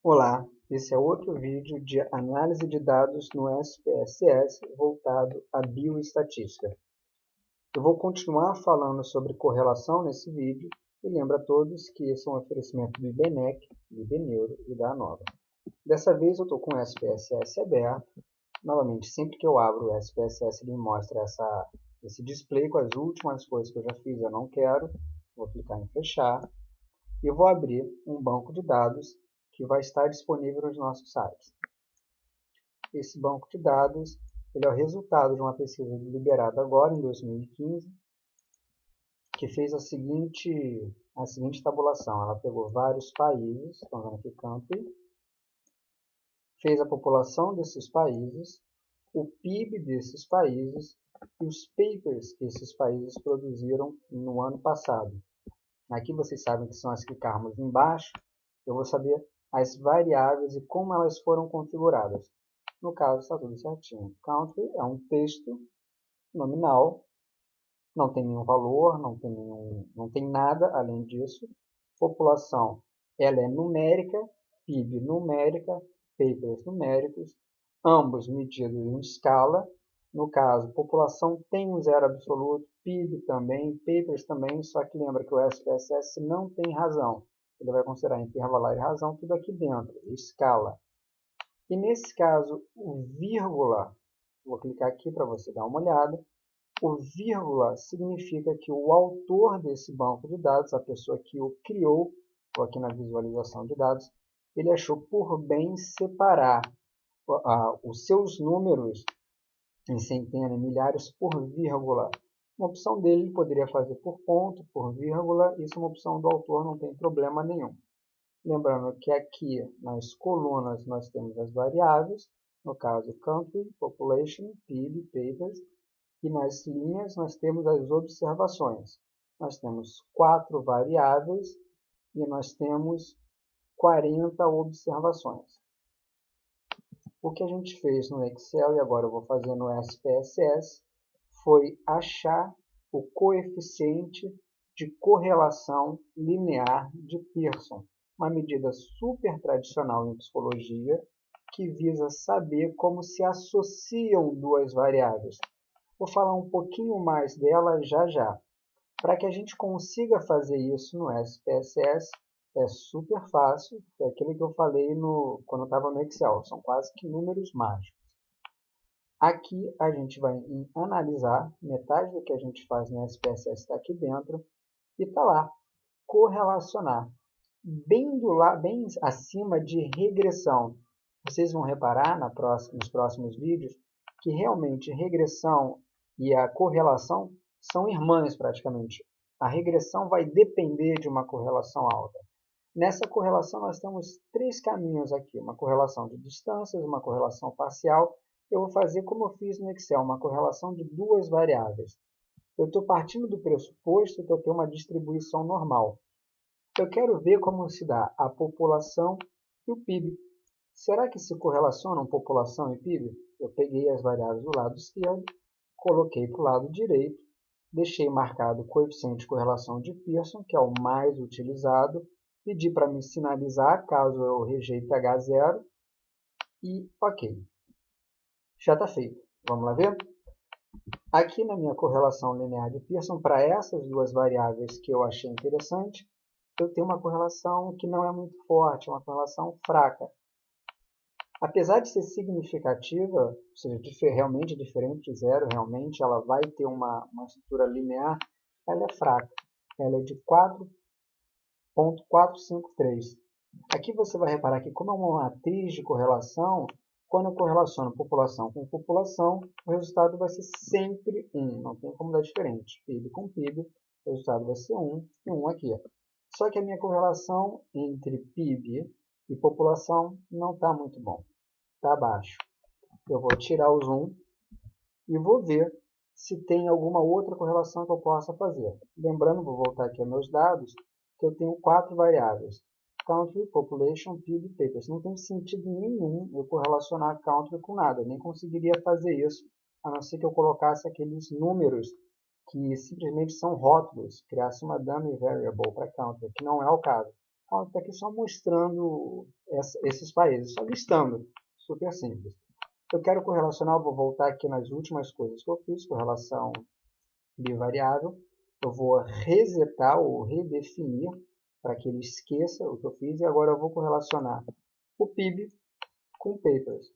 Olá, esse é outro vídeo de análise de dados no SPSS voltado à bioestatística. Eu vou continuar falando sobre correlação nesse vídeo e lembro a todos que esse é um oferecimento do IBNEC, do IBNeuro e da ANOVA. Dessa vez eu estou com o SPSS aberto. Novamente, sempre que eu abro o SPSS ele me mostra esse display com as últimas coisas que eu já fiz e eu não quero. Vou clicar em fechar e eu vou abrir um banco de dados que vai estar disponível nos nossos sites. Esse banco de dados ele é o resultado de uma pesquisa liberada agora em 2015, que fez a seguinte tabulação. Ela pegou vários países, estão vendo aqui country, fez a população desses países, o PIB desses países e os papers que esses países produziram no ano passado. Aqui vocês sabem que se nós clicarmos embaixo, eu vou saber as variáveis e como elas foram configuradas. No caso, está tudo certinho. Country é um texto nominal, não tem nenhum valor, não tem nada além disso. População, ela é numérica, PIB numérica, papers numéricos, ambos medidos em escala. No caso, população tem um zero absoluto, PIB também, papers também, só que lembra que o SPSS não tem razão. Ele vai considerar intervalar e razão tudo aqui dentro, escala. E nesse caso, o vírgula, vou clicar aqui para você dar uma olhada, o vírgula significa que o autor desse banco de dados, a pessoa que o criou, ou aqui na visualização de dados, ele achou por bem separar os seus números em centenas, milhares, por vírgula. Uma opção dele ele poderia fazer por ponto, por vírgula, isso é uma opção do autor, não tem problema nenhum. Lembrando que aqui nas colunas nós temos as variáveis, no caso country, population, PIB, papers, e nas linhas nós temos as observações. Nós temos 4 variáveis e nós temos 40 observações. O que a gente fez no Excel e agora eu vou fazer no SPSS foi achar o coeficiente de correlação linear de Pearson, uma medida super tradicional em psicologia que visa saber como se associam duas variáveis. Vou falar um pouquinho mais dela já já. Para que a gente consiga fazer isso no SPSS, é super fácil, é aquilo que eu falei quando eu estava no Excel, são quase que números mágicos. Aqui a gente vai em analisar, metade do que a gente faz no SPSS está aqui dentro, e está lá, correlacionar, bem acima de regressão. Vocês vão reparar nos próximos vídeos que realmente regressão e a correlação são irmãs praticamente. A regressão vai depender de uma correlação alta. Nessa correlação nós temos 3 caminhos aqui, uma correlação de distâncias, uma correlação parcial. Eu vou fazer como eu fiz no Excel, uma correlação de 2 variáveis. Eu estou partindo do pressuposto que eu tenho uma distribuição normal. Eu quero ver como se dá a população e o PIB. Será que se correlacionam população e PIB? Eu peguei as variáveis do lado esquerdo, coloquei para o lado direito, deixei marcado o coeficiente de correlação de Pearson, que é o mais utilizado, pedi para me sinalizar caso eu rejeite H0 e ok. Já está feito. Vamos lá ver? Aqui na minha correlação linear de Pearson, para essas duas variáveis que eu achei interessante, eu tenho uma correlação que não é muito forte, uma correlação fraca. Apesar de ser significativa, ou seja, realmente diferente de zero, realmente ela vai ter uma estrutura linear, ela é fraca. Ela é de 4,453. Aqui você vai reparar que como é uma matriz de correlação, quando eu correlaciono população com população, o resultado vai ser sempre 1. Não tem como dar diferente. PIB com PIB, o resultado vai ser 1 e 1 aqui. Só que a minha correlação entre PIB e população não está muito bom. Está baixo. Eu vou tirar o zoom e vou ver se tem alguma outra correlação que eu possa fazer. Lembrando, vou voltar aqui aos meus dados, que eu tenho 4 variáveis. Country, Population, PIB, Papers. Não tem sentido nenhum eu correlacionar Country com nada. Eu nem conseguiria fazer isso, a não ser que eu colocasse aqueles números que simplesmente são rótulos, criasse uma dummy variable para Country, que não é o caso. Está aqui só mostrando esses países, só listando, super simples. Eu quero correlacionar, vou voltar aqui nas últimas coisas que eu fiz, correlação bivariável. Eu vou resetar ou redefinir para que ele esqueça o que eu fiz. E agora eu vou correlacionar o PIB com o Papers.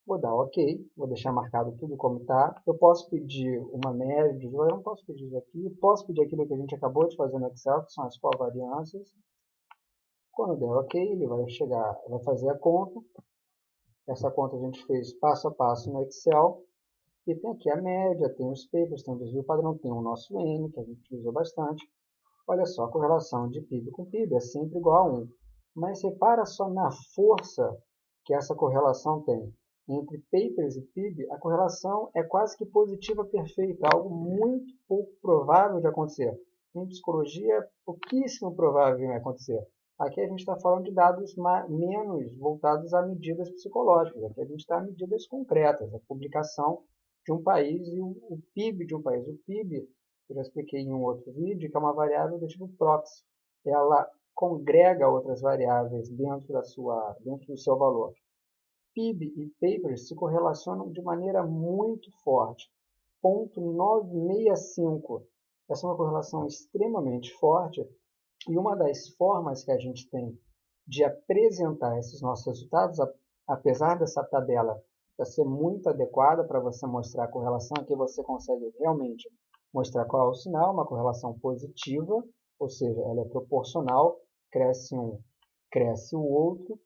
Vou dar OK, vou deixar marcado tudo como está. Eu posso pedir uma média, eu não posso pedir isso aqui. Posso pedir aquilo que a gente acabou de fazer no Excel, que são as covariâncias. Quando der OK, ele vai chegar, vai fazer a conta. Essa conta a gente fez passo a passo no Excel. E tem aqui a média, tem os papers, tem o desvio padrão, tem o nosso N, que a gente utilizou bastante. Olha só, a correlação de PIB com PIB é sempre igual a 1. Mas repara só na força que essa correlação tem. Entre papers e PIB, a correlação é quase que positiva perfeita, algo muito pouco provável de acontecer. Em psicologia, é pouquíssimo provável de acontecer. Aqui a gente está falando de dados menos voltados a medidas psicológicas. Aqui a gente está a medidas concretas, a publicação de um país e o PIB de um país. O PIB, eu já expliquei em um outro vídeo, que é uma variável do tipo proxy. Ela congrega outras variáveis dentro do seu valor. PIB e papers se correlacionam de maneira muito forte. 0,965. Essa é uma correlação extremamente forte e uma das formas que a gente tem de apresentar esses nossos resultados, apesar dessa tabela ser muito adequada para você mostrar a correlação, que você consegue realmente mostrar qual é o sinal, uma correlação positiva, ou seja, ela é proporcional, cresce um, cresce o outro,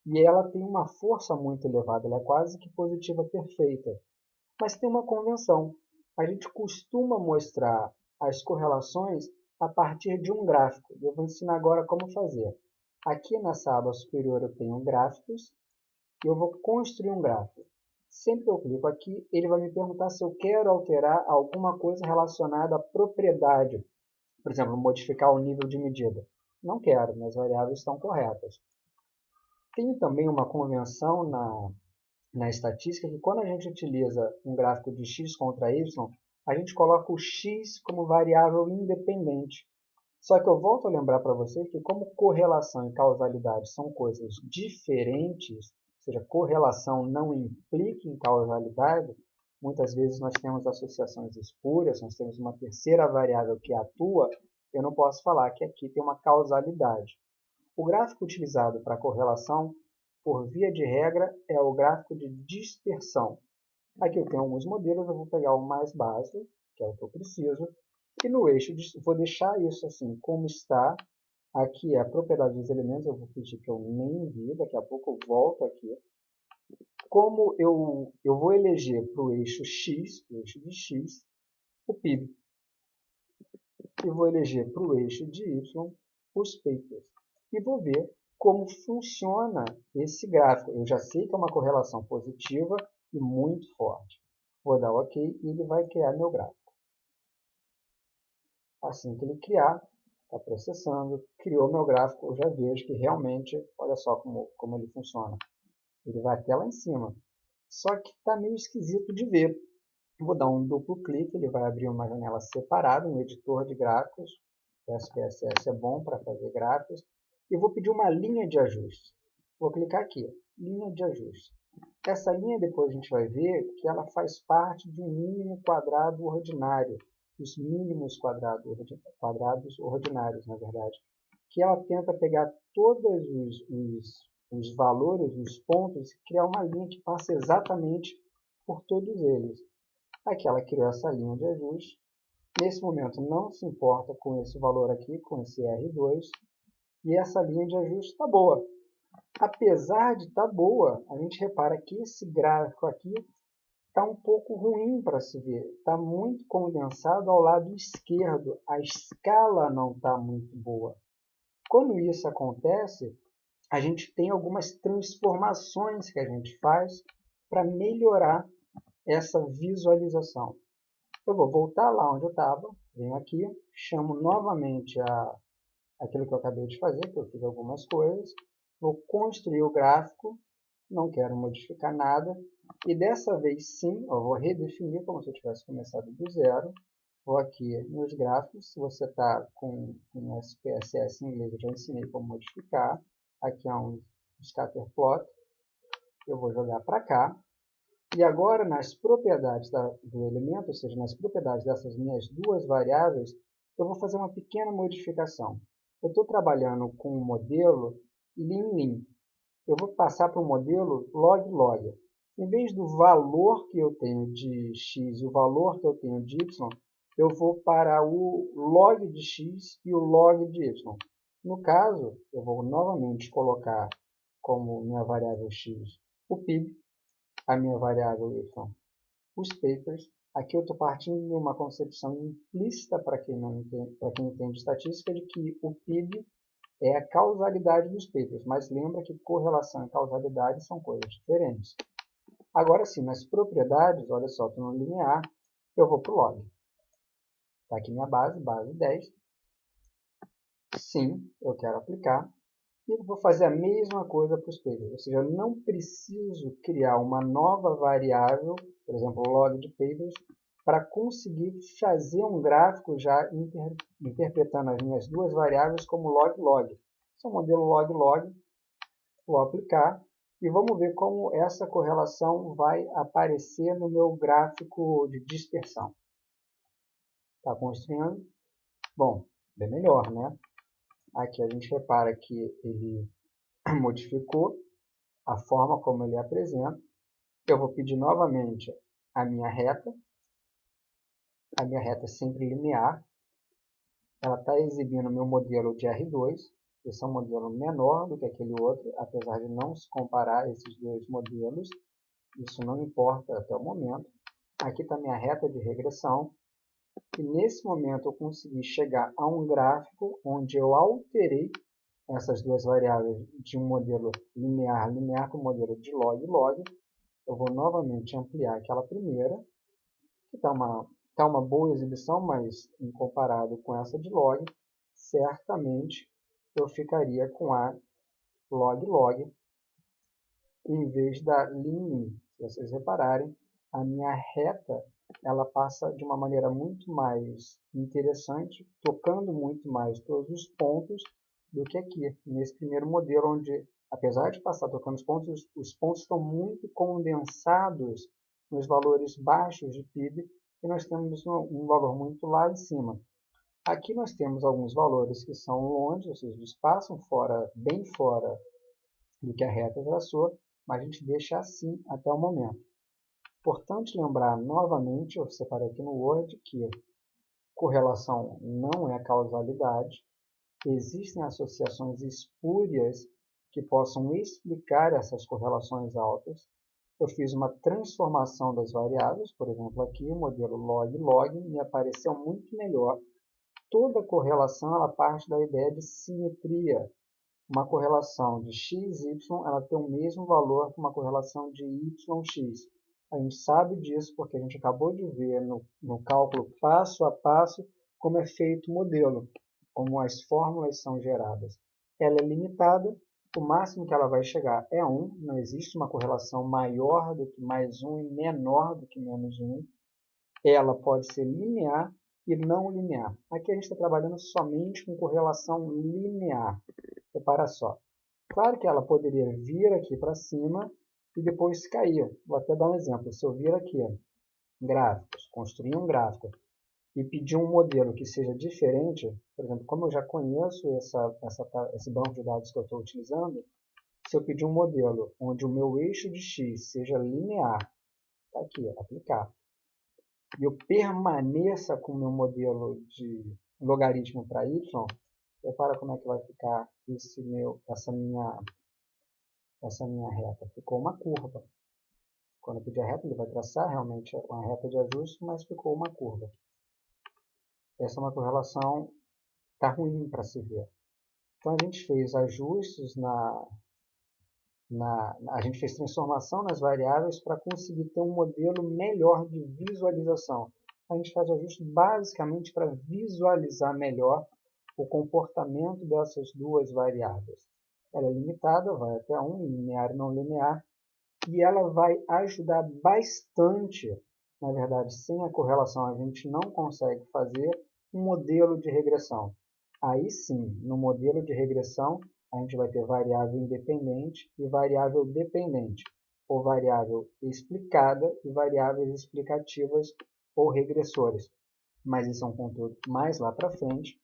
e ela tem uma força muito elevada, ela é quase que positiva perfeita. Mas tem uma convenção. A gente costuma mostrar as correlações a partir de um gráfico. Eu vou ensinar agora como fazer. Aqui nessa aba superior eu tenho gráficos e eu vou construir um gráfico. Sempre que eu clico aqui, ele vai me perguntar se eu quero alterar alguma coisa relacionada à propriedade. Por exemplo, modificar o nível de medida. Não quero, minhas variáveis estão corretas. Tem também uma convenção na estatística que quando a gente utiliza um gráfico de x contra y, a gente coloca o x como variável independente. Só que eu volto a lembrar para vocês que como correlação e causalidade são coisas diferentes, ou seja, correlação não implica em causalidade, muitas vezes nós temos associações espúrias, nós temos uma terceira variável que atua, eu não posso falar que aqui tem uma causalidade. O gráfico utilizado para correlação, por via de regra, é o gráfico de dispersão. Aqui eu tenho alguns modelos, eu vou pegar o mais básico, que é o que eu preciso, e no eixo, vou deixar isso assim como está. Aqui é a propriedade dos elementos, eu vou pedir que eu nem vi, daqui a pouco eu volto aqui. Como eu vou eleger para o eixo X, o eixo de X, o PIB. E vou eleger para o eixo de Y, os papers. E vou ver como funciona esse gráfico. Eu já sei que é uma correlação positiva e muito forte. Vou dar OK e ele vai criar meu gráfico. Assim que ele criar, está processando, criou meu gráfico, eu já vejo que realmente, olha só como ele funciona. Ele vai até lá em cima. Só que está meio esquisito de ver. Vou dar um duplo clique, ele vai abrir uma janela separada, um editor de gráficos. O SPSS é bom para fazer gráficos. E vou pedir uma linha de ajuste. Vou clicar aqui, linha de ajuste. Essa linha depois a gente vai ver que ela faz parte de um mínimo quadrado ordinário. Os mínimos quadrados ordinários, na verdade. Que ela tenta pegar todos os valores, os pontos, e criar uma linha que passa exatamente por todos eles. Aqui ela criou essa linha de ajuste. Nesse momento não se importa com esse valor aqui, com esse R2. E essa linha de ajuste está boa. Apesar de estar boa, a gente repara que esse gráfico aqui está um pouco ruim para se ver. Está muito condensado ao lado esquerdo. A escala não está muito boa. Quando isso acontece, a gente tem algumas transformações que a gente faz para melhorar essa visualização. Eu vou voltar lá onde eu estava, venho aqui, chamo novamente aquilo que eu acabei de fazer, que eu fiz algumas coisas, vou construir o gráfico, não quero modificar nada, e dessa vez sim, eu vou redefinir como se eu tivesse começado do zero, Vou aqui nos gráficos. Se você está com um SPSS em inglês, eu já ensinei como modificar. Aqui é um scatterplot. Eu vou jogar para cá. E agora, nas propriedades do elemento, ou seja, nas propriedades dessas minhas duas variáveis, eu vou fazer uma pequena modificação. Eu estou trabalhando com um modelo lin-lin. Eu vou passar para o modelo log-log. Em vez do valor que eu tenho de x e o valor que eu tenho de y, eu vou para o log de x e o log de y. No caso, eu vou novamente colocar como minha variável x o PIB, a minha variável y os papers. Aqui eu estou partindo de uma concepção implícita para quem entende estatística de que o PIB é a causalidade dos papers, mas lembra que correlação e causalidade são coisas diferentes. Agora sim, nas propriedades, olha só, estou no linear, eu vou para o log. Está aqui minha base 10. Sim, eu quero aplicar. E vou fazer a mesma coisa para os papers, ou seja, eu não preciso criar uma nova variável, por exemplo, log de papers, para conseguir fazer um gráfico já interpretando as minhas duas variáveis como log-log. Esse é o modelo log-log, vou aplicar e vamos ver como essa correlação vai aparecer no meu gráfico de dispersão. Está construindo? Bom, bem melhor, né? Aqui a gente repara que ele modificou a forma como ele apresenta. Eu vou pedir novamente a minha reta. A minha reta é sempre linear. Ela está exibindo o meu modelo de R2. Esse é um modelo menor do que aquele outro, apesar de não se comparar esses dois modelos. Isso não importa até o momento. Aqui está a minha reta de regressão. E nesse momento eu consegui chegar a um gráfico onde eu alterei essas duas variáveis de um modelo linear para um modelo de log-log. Eu vou novamente ampliar aquela primeira, que está uma boa exibição, mas em comparado com essa de log, certamente eu ficaria com a log-log em vez da lin-lin. Se vocês repararem, a minha reta ela passa de uma maneira muito mais interessante, tocando muito mais todos os pontos do que aqui, nesse primeiro modelo, onde, apesar de passar tocando os pontos estão muito condensados nos valores baixos de PIB, e nós temos um valor muito lá em cima. Aqui nós temos alguns valores que são longe, ou seja, eles passam bem fora do que a reta traçou, mas a gente deixa assim até o momento. Importante lembrar novamente, eu separei aqui no Word, que correlação não é causalidade. Existem associações espúrias que possam explicar essas correlações altas. Eu fiz uma transformação das variáveis, por exemplo, aqui o modelo log-log me apareceu muito melhor. Toda correlação ela parte da ideia de simetria. Uma correlação de x, y, ela tem o mesmo valor que uma correlação de y, x. A gente sabe disso porque a gente acabou de ver no cálculo passo a passo como é feito o modelo, como as fórmulas são geradas. Ela é limitada, o máximo que ela vai chegar é 1, não existe uma correlação maior do que mais 1 e menor do que menos 1. Ela pode ser linear e não linear. Aqui a gente está trabalhando somente com correlação linear. Repara só. Claro que ela poderia vir aqui para cima e depois cair. Vou até dar um exemplo. Se eu vir aqui, gráficos, construir um gráfico e pedir um modelo que seja diferente, por exemplo, como eu já conheço esse banco de dados que eu estou utilizando, se eu pedir um modelo onde o meu eixo de x seja linear, está aqui, aplicar, e eu permaneça com o meu modelo de logaritmo para y, repara como é que vai ficar essa minha reta. Ficou uma curva. Quando eu pedir a reta, ele vai traçar realmente uma reta de ajuste, mas ficou uma curva. Essa é uma correlação tá ruim para se ver. Então a gente fez ajustes a gente fez transformação nas variáveis para conseguir ter um modelo melhor de visualização. A gente faz ajuste basicamente para visualizar melhor o comportamento dessas duas variáveis. Ela é limitada, vai até 1, linear e não linear, e ela vai ajudar bastante Na verdade, sem a correlação a gente não consegue fazer um modelo de regressão. Aí sim, no modelo de regressão, a gente vai ter variável independente e variável dependente, ou variável explicada e variáveis explicativas ou regressores. Mas isso é um conteúdo mais lá para frente.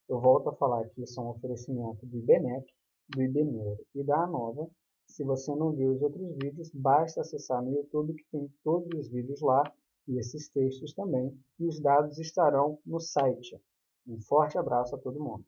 Eu volto a falar que isso é um oferecimento do IBMEC, do IBNeuro e da ANOVA. Se você não viu os outros vídeos, basta acessar no YouTube que tem todos os vídeos lá e esses textos também, e os dados estarão no site. Um forte abraço a todo mundo.